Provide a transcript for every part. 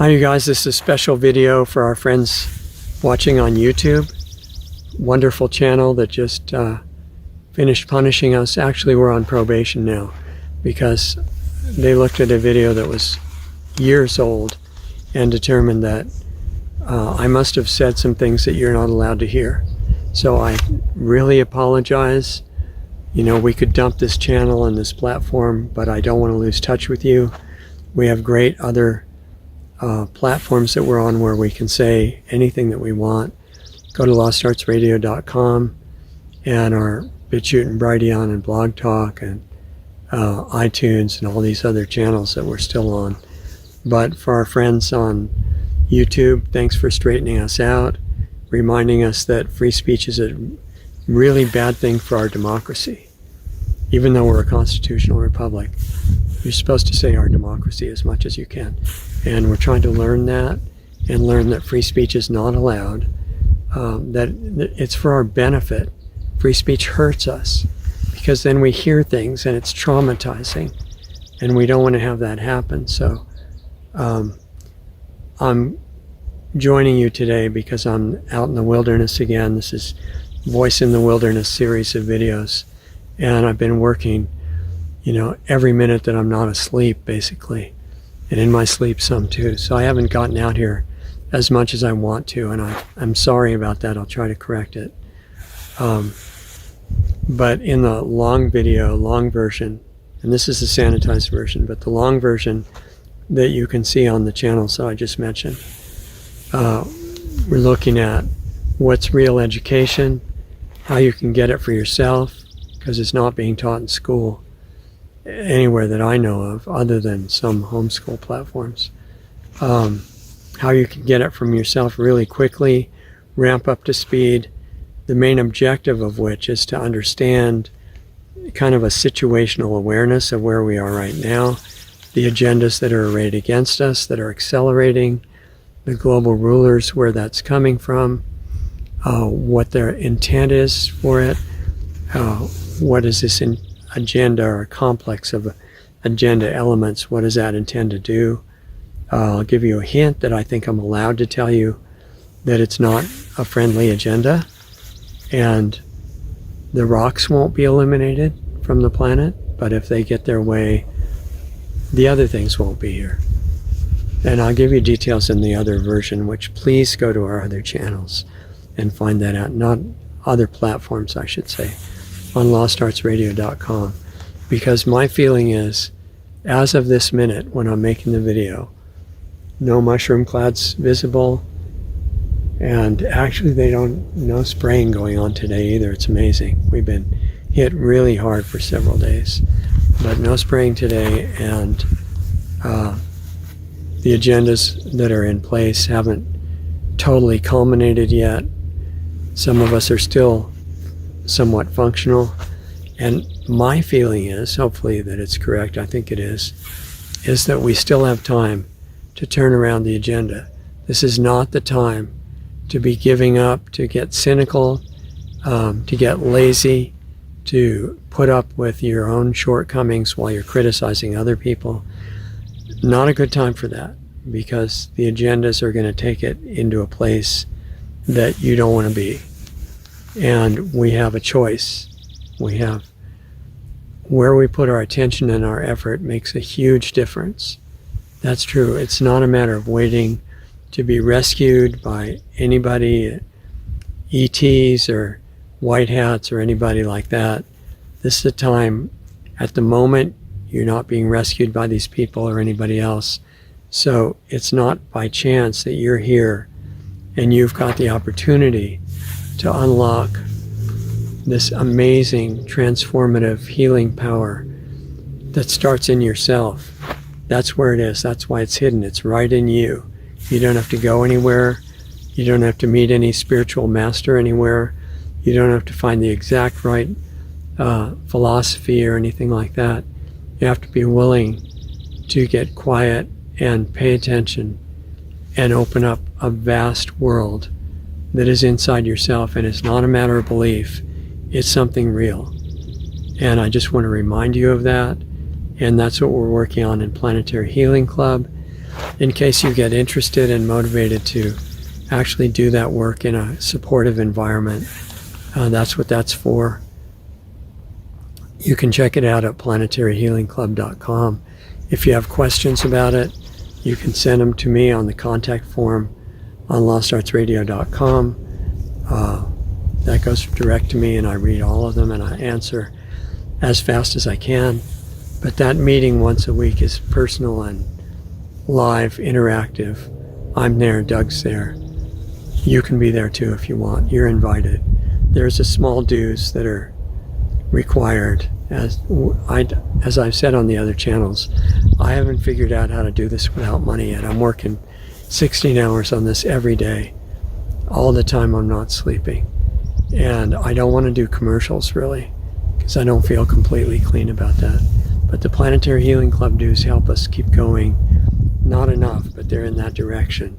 Hi you guys, this is a special video for our friends watching on YouTube. Wonderful channel that just finished punishing us. Actually, we're on probation now because they looked at a video that was years old and determined that I must have said some things that you're not allowed to hear. So I really apologize. You know, we could dump this channel and this platform, but I don't want to lose touch with you. We have great other platforms that we're on where we can say anything that we want. Go to lostartsradio.com and our BitChute and Brighteon and Blog Talk and iTunes and all these other channels that we're still on. But for our friends on YouTube, thanks for straightening us out, reminding us that free speech is a really bad thing for our democracy. Even though we're a constitutional republic, you're supposed to say our democracy as much as you can. And we're trying to learn that and learn that free speech is not allowed, that it's for our benefit. Free speech hurts us because then we hear things and it's traumatizing and we don't want to have that happen. So I'm joining you today because I'm out in the wilderness again. This is Voice in the Wilderness series of videos. And I've been working, you know, every minute that I'm not asleep, basically. And in my sleep some too. So I haven't gotten out here as much as I want to, and I'm sorry about that. I'll try to correct it. But in the long video, long version, and this is the sanitized version, but the long version that you can see on the channels that I just mentioned, we're looking at what's real education, how you can get it for yourself, because it's not being taught in school anywhere that I know of other than some homeschool platforms. How you can get it from yourself really quickly, ramp up to speed, the main objective of which is to understand kind of a situational awareness of where we are right now, the agendas that are arrayed against us, that are accelerating, the global rulers, where that's coming from, what their intent is for it, what is this agenda or complex of agenda elements, what does that intend to do? I'll give you a hint that I think I'm allowed to tell you that it's not a friendly agenda, and the rocks won't be eliminated from the planet, but if they get their way, the other things won't be here. And I'll give you details in the other version, which please go to our other channels and find that out, not other platforms, I should say, on lostartsradio.com, because my feeling is, as of this minute when I'm making the video, no mushroom clouds visible, and actually no spraying going on today either. It's amazing. We've been hit really hard for several days, but no spraying today, and the agendas that are in place haven't totally culminated yet. Some of us are still somewhat functional, and my feeling is, hopefully that it's correct, I think it is that we still have time to turn around the agenda. This is not the time to be giving up, to get cynical, to get lazy, to put up with your own shortcomings while you're criticizing other people. Not a good time for that, because the agendas are going to take it into a place that you don't want to be. And we have a choice. We have where we put our attention and our effort makes a huge difference. That's true. It's not a matter of waiting to be rescued by anybody, ETs or white hats or anybody like that. This is a time, at the moment, you're not being rescued by these people or anybody else. So it's not by chance that you're here and you've got the opportunity to unlock this amazing transformative healing power that starts in yourself. That's where it is. That's why it's hidden. It's right in you. You don't have to go anywhere. You don't have to meet any spiritual master anywhere. You don't have to find the exact right philosophy or anything like that. You have to be willing to get quiet and pay attention and open up a vast world that is inside yourself, and it's not a matter of belief, it's something real. And I just want to remind you of that, and that's what we're working on in Planetary Healing Club. in case you get interested and motivated to actually do that work in a supportive environment. That's what that's for. You can check it out at planetaryhealingclub.com. If you have questions about it, you can send them to me on the contact form on lostartsradio.com. That goes direct to me, and I read all of them and I answer as fast as I can. But that meeting once a week is personal and live, interactive. I'm there, Doug's there. You can be there too if you want. You're invited. There's a small dues that are required. As I've said on the other channels, I haven't figured out how to do this without money yet. I'm working 16 hours on this every day. All the time I'm not sleeping. And I don't want to do commercials really, because I don't feel completely clean about that. But the Planetary Healing Club dues help us keep going. Not enough, but they're in that direction.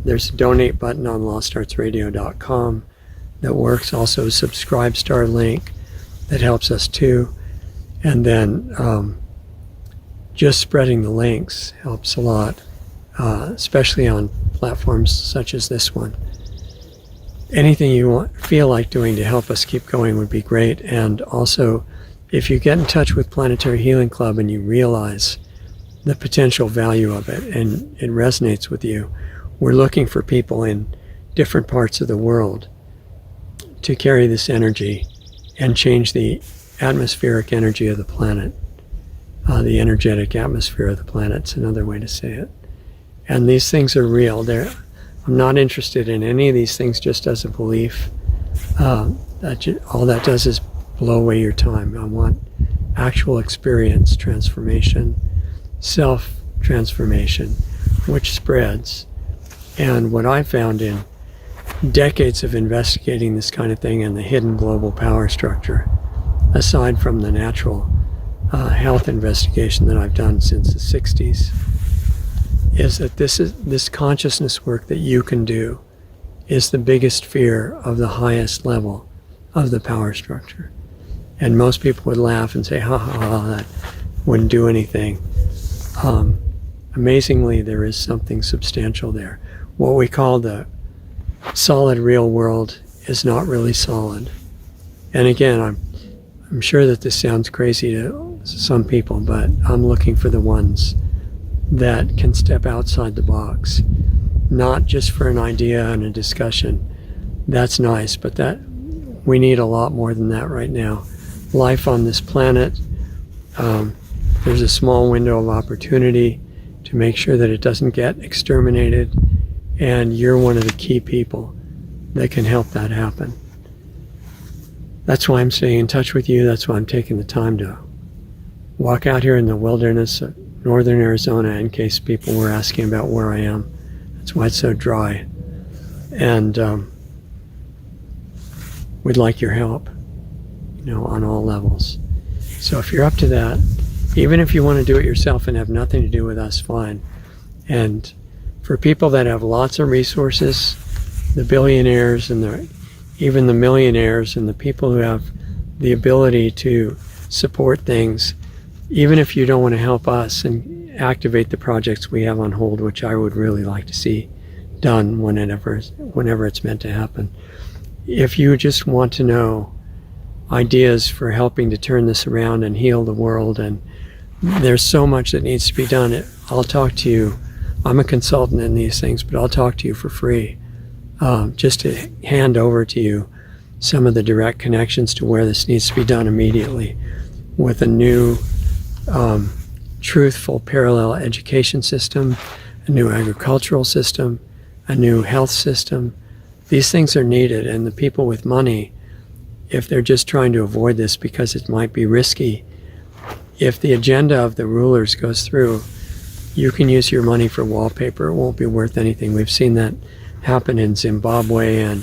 There's a donate button on lostartsradio.com that works. Also a subscribe star link that helps us too. And then just spreading the links helps a lot, especially on platforms such as this one. Anything you feel like doing to help us keep going would be great. And also, if you get in touch with Planetary Healing Club and you realize the potential value of it and it resonates with you, we're looking for people in different parts of the world to carry this energy and change the atmospheric energy of the planet. The energetic atmosphere of the planet's another way to say it. And these things are real. I'm not interested in any of these things just as a belief. All that does is blow away your time. I want actual experience, transformation, self-transformation, which spreads. And what I found in decades of investigating this kind of thing and the hidden global power structure, aside from the natural health investigation that I've done since the 60s, is that this consciousness work that you can do is the biggest fear of the highest level of the power structure. And most people would laugh and say, ha ha ha, that wouldn't do anything. Amazingly, there is something substantial there. What we call the solid real world is not really solid. And again, I'm sure that this sounds crazy to some people, but I'm looking for the ones that can step outside the box, not just for an idea and a discussion. That's nice, but we need a lot more than that right now. Life on this planet, there's a small window of opportunity to make sure that it doesn't get exterminated, and you're one of the key people that can help that happen. That's why I'm staying in touch with you. That's why I'm taking the time to walk out here in the wilderness of northern Arizona, in case people were asking about where I am. That's why it's so dry. And we'd like your help, on all levels. So if you're up to that, even if you want to do it yourself and have nothing to do with us, fine. And for people that have lots of resources, the billionaires and even the millionaires and the people who have the ability to support things, even if you don't want to help us and activate the projects we have on hold, which I would really like to see done whenever it's meant to happen. If you just want to know ideas for helping to turn this around and heal the world, and there's so much that needs to be done, I'll talk to you. I'm a consultant in these things, but I'll talk to you for free, just to hand over to you some of the direct connections to where this needs to be done immediately, with a new truthful parallel education system, a new agricultural system, a new health system. These things are needed, and the people with money, if they're just trying to avoid this because it might be risky, if the agenda of the rulers goes through, you can use your money for wallpaper. It won't be worth anything. We've seen that happen in Zimbabwe and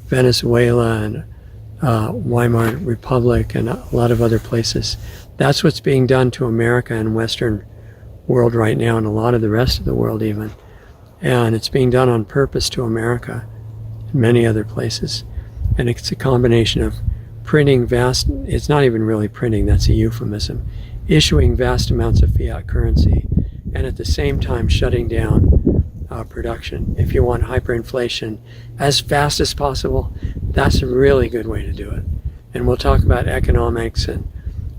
Venezuela and Weimar Republic and a lot of other places. That's what's being done to America and Western world right now, and a lot of the rest of the world even. And it's being done on purpose to America and many other places. And it's a combination of printing it's not even really printing, that's a euphemism, issuing vast amounts of fiat currency and at the same time shutting down production. If you want hyperinflation as fast as possible, that's a really good way to do it. And we'll talk about economics and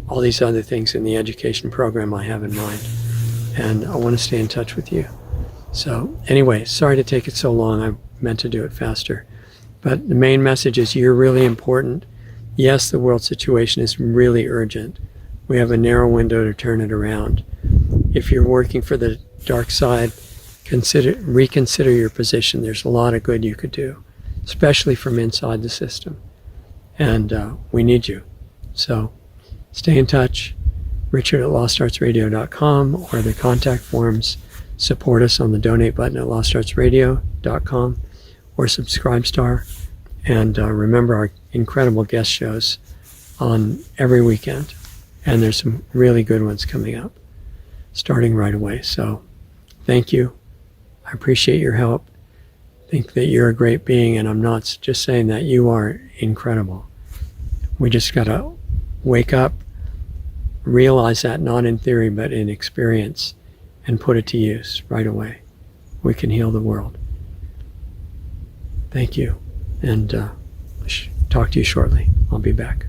all these other things in the education program I have in mind. And I want to stay in touch with you. So anyway, sorry to take it so long. I meant to do it faster. But the main message is you're really important. Yes, the world situation is really urgent. We have a narrow window to turn it around. If you're working for the dark side, reconsider your position. There's a lot of good you could do, especially from inside the system. And we need you. So stay in touch. Richard at LostArtsRadio.com or the contact forms. Support us on the donate button at LostArtsRadio.com or Subscribestar. And remember our incredible guest shows on every weekend. And there's some really good ones coming up, starting right away. So thank you. I appreciate your help. I think that you're a great being, and I'm not just saying that. You are incredible. We just got to wake up, realize that not in theory, but in experience, and put it to use right away. We can heal the world. Thank you. And talk to you shortly. I'll be back.